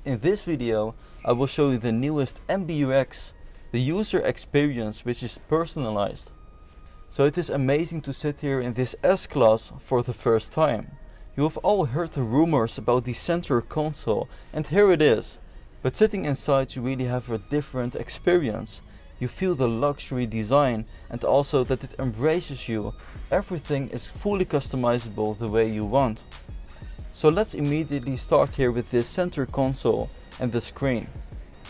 In this video I will show you the newest MBUX, the user experience, which is personalized. So it is amazing to sit here in this S-Class for the first time. You have all heard the rumors about the center console, and here it is. But sitting inside you really have a different experience. You feel the luxury design and also that it embraces you. Everything is fully customizable the way you want. So let's immediately start here with this center console and the screen.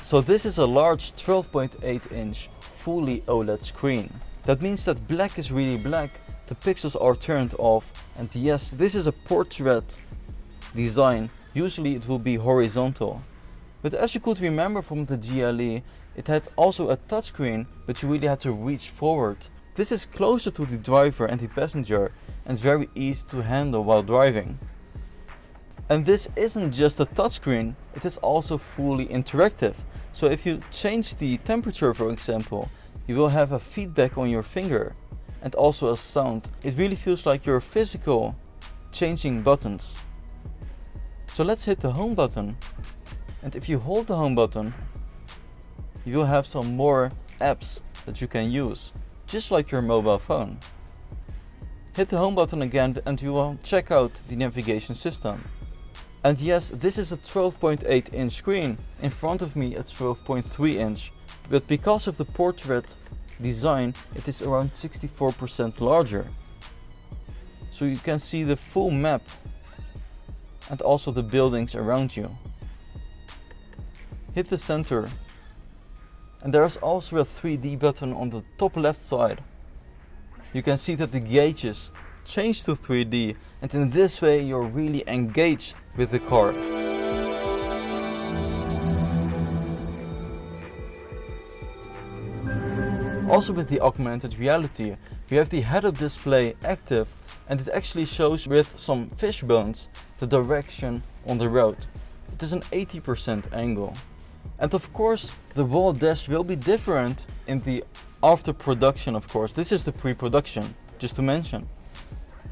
So this is a large 12.8 inch fully OLED screen. That means that black is really black, the pixels are turned off, and yes, this is a portrait design. Usually it will be horizontal. But as you could remember from the GLE, it had also a touchscreen, but you really had to reach forward. This is closer to the driver and the passenger and very easy to handle while driving. And this isn't just a touchscreen, it is also fully interactive. So if you change the temperature, for example, you will have a feedback on your finger and also a sound. It really feels like you're physical changing buttons. So let's hit the home button. And if you hold the home button, you will have some more apps that you can use, just like your mobile phone. Hit the home button again and you will check out the navigation system. And yes, this is a 12.8 inch screen. In front of me it's 12.3 inch. But because of the portrait design, it is around 64% larger. So you can see the full map and also the buildings around you. Hit the center. And there is also a 3D button on the top left side. You can see that the gauges change to 3D, and in this way you're really engaged with the car. Also with the augmented reality, we have the head-up display active, and it actually shows with some fish bones the direction on the road. It is an 80% angle. And of course the wall dash will be different in the after production, of course. This is the pre-production, just to mention.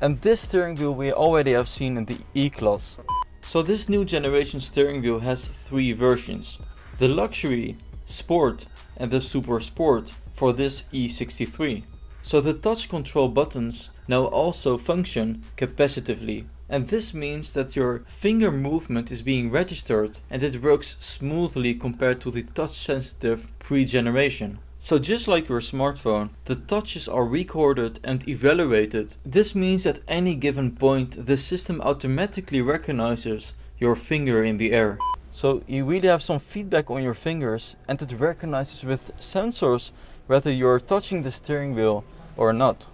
And this steering wheel we already have seen in the E-Class. So this new generation steering wheel has three versions: the Luxury, Sport and the Super Sport for this E63. So the touch control buttons now also function capacitively. And this means that your finger movement is being registered and it works smoothly compared to the touch sensitive pre-generation. So just like your smartphone, the touches are recorded and evaluated. This means at any given point the system automatically recognizes your finger in the air. So you really have some feedback on your fingers and it recognizes with sensors whether you're touching the steering wheel or not.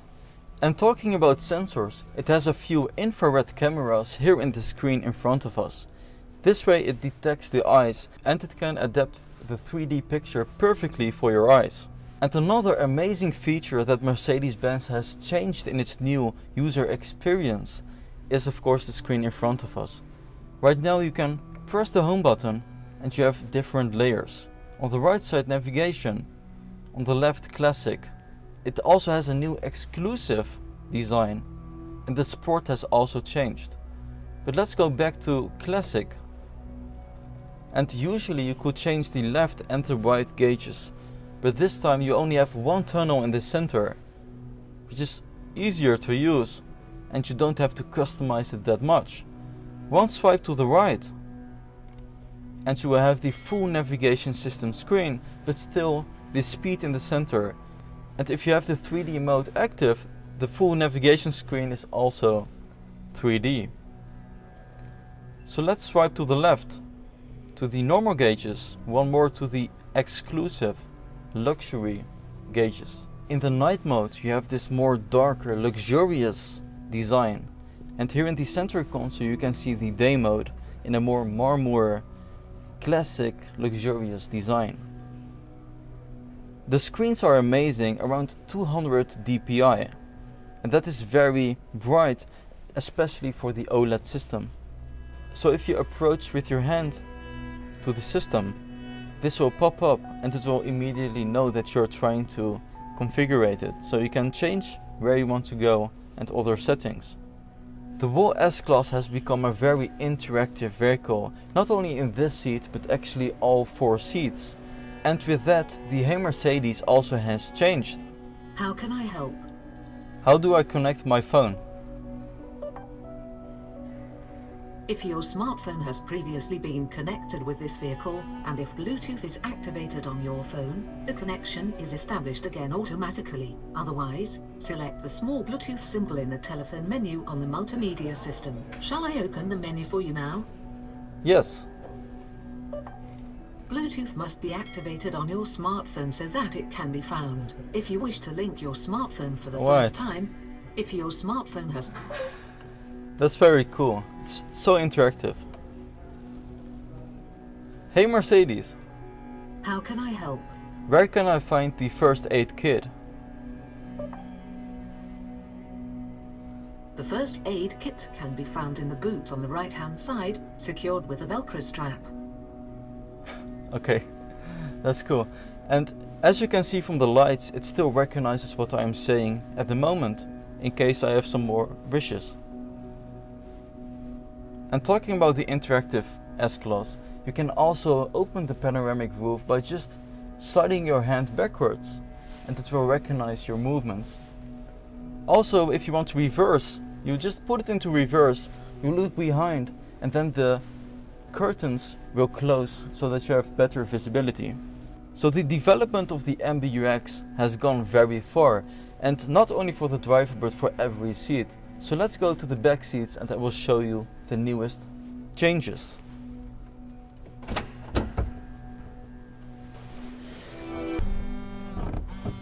And talking about sensors, it has a few infrared cameras here in the screen in front of us. This way it detects the eyes and it can adapt the 3D picture perfectly for your eyes. And another amazing feature that Mercedes Benz has changed in its new user experience is of course the screen in front of us. Right now you can press the home button and you have different layers. On the right side navigation, on the left classic. It also has a new exclusive design and the sport has also changed. But let's go back to classic. And usually you could change the left and the right gauges, but this time you only have one tunnel in the center, which is easier to use and you don't have to customize it that much. One swipe to the right and you will have the full navigation system screen, but still the speed in the center. And if you have the 3D mode active, the full navigation screen is also 3D. So let's swipe to the left, to the normal gauges, one more to the exclusive luxury gauges. In the night mode you have this more darker, luxurious design. And here in the center console you can see the day mode in a more marmor, classic, luxurious design. The screens are amazing, around 200 dpi, and that is very bright, especially for the OLED system. So if you approach with your hand to the system, this will pop up and it will immediately know that you're trying to configure it. So you can change where you want to go and other settings. The whole S-Class has become a very interactive vehicle, not only in this seat but actually all 4 seats. And with that, the Hey Mercedes also has changed. How can I help? How do I connect my phone? If your smartphone has previously been connected with this vehicle, and if Bluetooth is activated on your phone, the connection is established again automatically. Otherwise, select the small Bluetooth symbol in the telephone menu on the multimedia system. Shall I open the menu for you now? Yes. Bluetooth must be activated on your smartphone so that it can be found. If you wish to link your smartphone for the first time, if your smartphone has... That's very cool. It's so interactive. Hey Mercedes. How can I help? Where can I find the first aid kit? The first aid kit can be found in the boot on the right-hand side, secured with a Velcro strap. Okay, that's cool. And as you can see from the lights, it still recognizes what I am saying at the moment, in case I have some more wishes. And talking about the interactive S-Class, you can also open the panoramic roof by just sliding your hand backwards, and it will recognize your movements. Also, if you want to reverse, you just put it into reverse, you look behind, and then the curtains will close so that you have better visibility. So the development of the MBUX has gone very far, and not only for the driver but for every seat. So let's go to the back seats and I will show you the newest changes.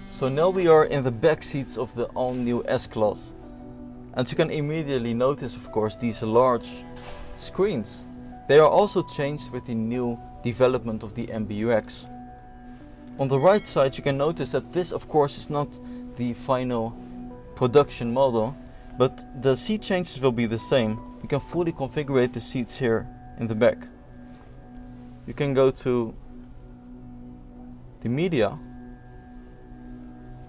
So now we are in the back seats of the all-new S-Class. And you can immediately notice, of course, these large screens. They are also changed with the new development of the MBUX. On the right side you can notice that this, of course, is not the final production model, but the seat changes will be the same. You can fully configure the seats here in the back. You can go to the media,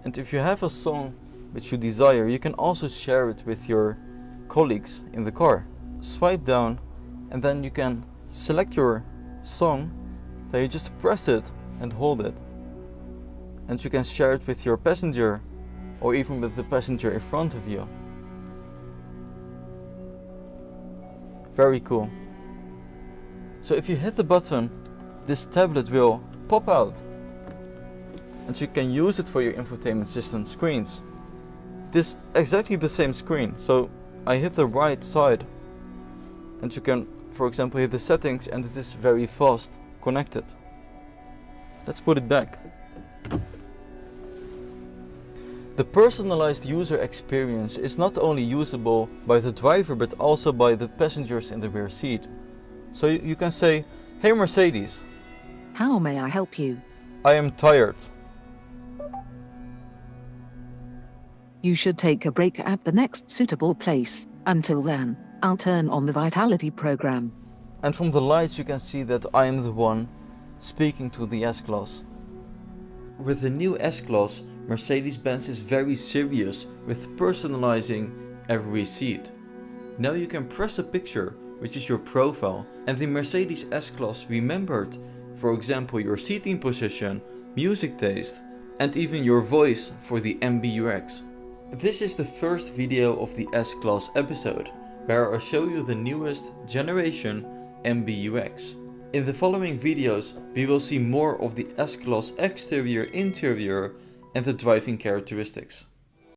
and if you have a song which you desire, you can also share it with your colleagues in the car. Swipe down and then you can select your song, then you just press it and hold it. And you can share it with your passenger or even with the passenger in front of you. Very cool. So if you hit the button, this tablet will pop out and you can use it for your infotainment system screens. This is exactly the same screen, so I hit the right side and you can, for example, hit the settings and it is very fast connected. Let's put it back. The personalized user experience is not only usable by the driver but also by the passengers in the rear seat. So you can say, "Hey Mercedes, how may I help you? I am tired. You should take a break at the next suitable place. Until then, I'll turn on the Vitality program." And from the lights you can see that I am the one speaking to the S-Class. With the new S-Class, Mercedes Benz is very serious with personalizing every seat. Now you can press a picture, which is your profile, and the Mercedes S-Class remembered, for example, your seating position, music taste, and even your voice for the MBUX. This is the first video of the S-Class episode, where I'll show you the newest generation MBUX. In the following videos we will see more of the S-Class exterior, interior and the driving characteristics.